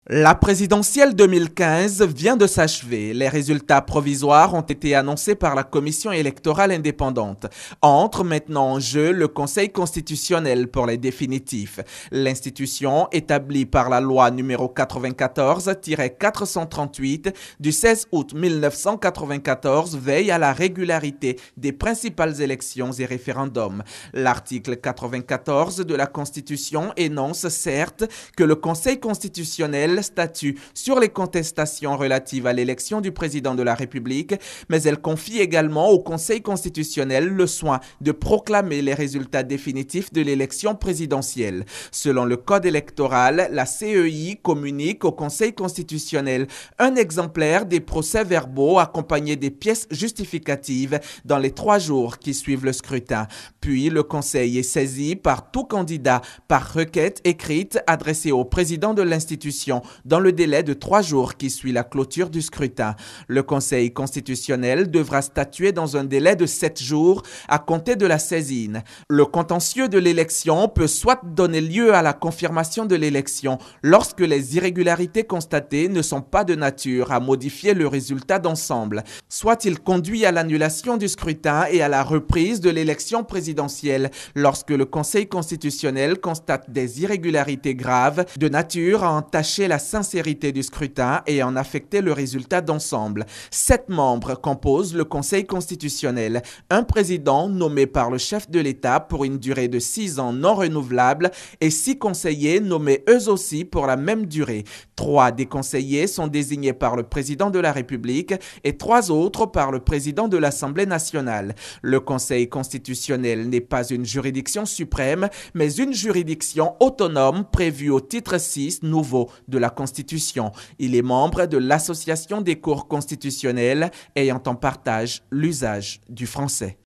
La présidentielle 2015 vient de s'achever. Les résultats provisoires ont été annoncés par la Commission électorale indépendante. Entre maintenant en jeu le Conseil constitutionnel pour les définitifs. L'institution, établie par la loi numéro 94-438 du 16 août 1994, veille à la régularité des principales élections et référendums. L'article 94 de la Constitution énonce certes que le Conseil constitutionnel statut sur les contestations relatives à l'élection du président de la République, mais elle confie également au Conseil constitutionnel le soin de proclamer les résultats définitifs de l'élection présidentielle. Selon le Code électoral, la CEI communique au Conseil constitutionnel un exemplaire des procès-verbaux accompagnés des pièces justificatives dans les 3 jours qui suivent le scrutin. Puis, le Conseil est saisi par tout candidat par requête écrite adressée au président de l'institution dans le délai de 3 jours qui suit la clôture du scrutin. Le Conseil constitutionnel devra statuer dans un délai de 7 jours à compter de la saisine. Le contentieux de l'élection peut soit donner lieu à la confirmation de l'élection lorsque les irrégularités constatées ne sont pas de nature à modifier le résultat d'ensemble, soit il conduit à l'annulation du scrutin et à la reprise de l'élection présidentielle lorsque le Conseil constitutionnel constate des irrégularités graves de nature à entacher la sincérité du scrutin et en affecter le résultat d'ensemble. 7 membres composent le Conseil constitutionnel. Un président nommé par le chef de l'État pour une durée de 6 ans non renouvelable et 6 conseillers nommés eux aussi pour la même durée. 3 des conseillers sont désignés par le président de la République et 3 autres par le président de l'Assemblée nationale. Le Conseil constitutionnel n'est pas une juridiction suprême, mais une juridiction autonome prévue au titre 6 nouveau de la Constitution. Il est membre de l'Association des cours constitutionnelles ayant en partage l'usage du français.